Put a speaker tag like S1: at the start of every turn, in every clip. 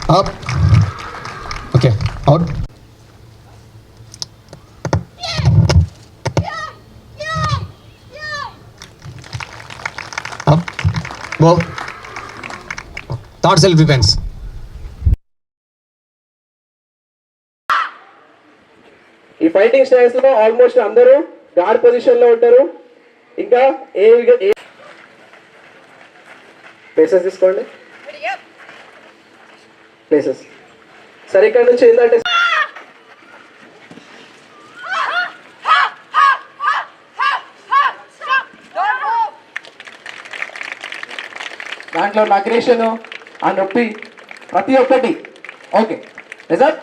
S1: Up. Okay. Out. Up. Go. Third self defense.
S2: ఈ fighting styles లో almost అందరూ gourd position లో ఉంటారు. ఇంకా ఏ ప్లేసెస్ తీసుకోండి. ప్లేసెస్ సరే ఇక్కడ నుంచి ఏంటంటే దాంట్లో నగ్రేషన్ ఆ నొప్పి ప్రతి ఒక్కటి okay result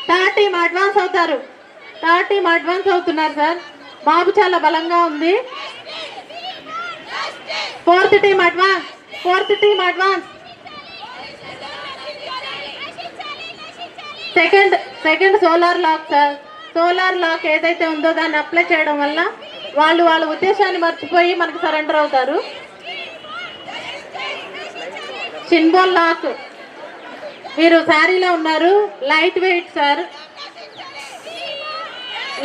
S3: third team advance అవుతారు. థర్డ్ టీమ్ అడ్వాన్స్ అవుతున్నారు సార్. బాబు చాలా బలంగా ఉంది. Fourth team advance. Second solar lock sir. Solar lock ఏదైతే ఉందో దాన్ని అప్లై చేయడం వల్ల వాళ్ళ ఉద్దేశాన్ని మర్చిపోయి మనకు సరెండర్ అవుతారు. Shinbone lock. మీరు శారీలో ఉన్నారు. Light weight sir.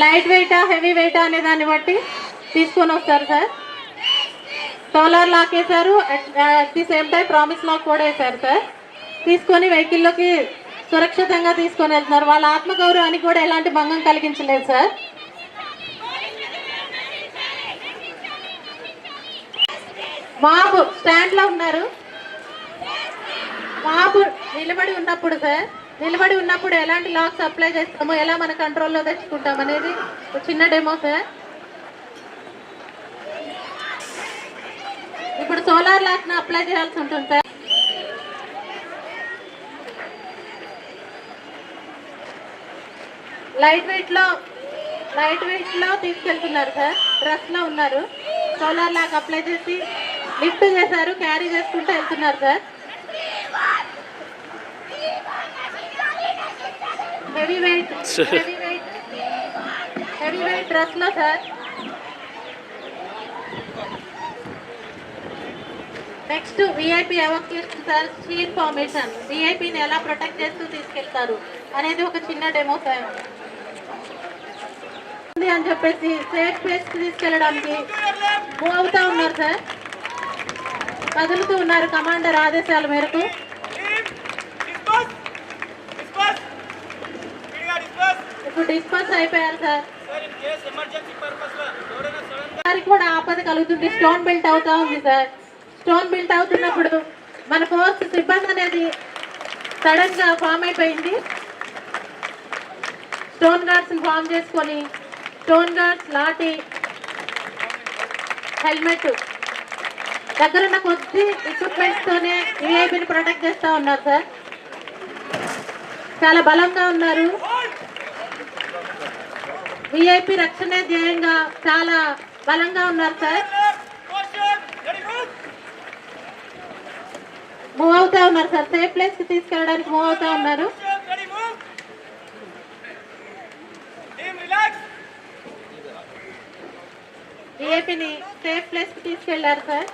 S3: లైట్ వెయిటా హెవీ వెయిటా అనే దాన్ని బట్టి తీసుకొని వస్తారు సార్. సోలార్ లాక్ వేశారు. At the same time promise lock కూడా వేశారు సార్. తీసుకొని వెహికల్లోకి సురక్షితంగా తీసుకొని వెళ్తున్నారు. వాళ్ళ ఆత్మగౌరవానికి కూడా ఎలాంటి భంగం కలిగించలేదు సార్. బాబు స్టాండ్లో ఉన్నారు. బాబు నిలబడి ఉన్నప్పుడు సార్, నిలబడి ఉన్నప్పుడు ఎలాంటి లాక్స్ అప్లై చేస్తామో, ఎలా మన కంట్రోల్లో తెచ్చుకుంటాం అనేది చిన్న డెమో సార్. ఇప్పుడు సోలార్ లాక్ను అప్లై చేయాల్సి ఉంటుంది సార్. లైట్ వెయిట్ లో తీసుకెళ్తున్నారు సార్. డ్రెస్లో ఉన్నారు. సోలార్ లాక్ అప్లై చేసి లిఫ్ట్ చేశారు. క్యారీ చేసుకుంటూ వెళ్తున్నారు సార్. హెవీ వెయిట్ డ్రెస్ లో sir. Next VIP evacuation sir. Shear formation. విఐపిని ఎలా ప్రొటెక్ట్ చేస్తూ తీసుకెళ్తారు అనేది ఒక చిన్న డెమో సార్ అని చెప్పేసి సేఫ్ ప్లేస్ తీసుకెళ్ళడానికి మూవ్ అవుతా ఉన్నారు సార్. కదులుతూ ఉన్నారు కమాండర్ ఆదేశాల మేరకు. ఇప్పుడు డిస్పర్స్ అయిపోయారు సార్. కూడా ఆపద కలుగుతుంది. స్టోన్ బిల్ట్ అవుతా ఉంది సార్. స్టోన్ బిల్ట్ అవుతున్నప్పుడు మన ఫోర్స్ సిబ్బంది అనేది సడన్ గా ఫామ్ అయిపోయింది. స్టోన్ గార్డ్స్ ఫామ్ చేసుకొని స్టోన్ గార్డ్స్, లాఠీ, హెల్మెట్ దగ్గరున్న కొద్ది ఎక్విప్మెంట్స్ తోనే విఐపిని ప్రొటెక్ట్ చేస్తా ఉన్నారు సార్. చాలా బలంగా ఉన్నారు. విఐపి రక్షణ ధ్యేయంగా చాలా బలంగా ఉన్నారు సార్. మూవ్ అవుతా ఉన్నారు సార్. సేఫ్ ప్లేస్ కి తీసుకెళ్ళడానికి మూవ్ అవుతా ఉన్నారు. విఐపిని సేఫ్ ప్లేస్ కి తీసుకెళ్లారు సార్.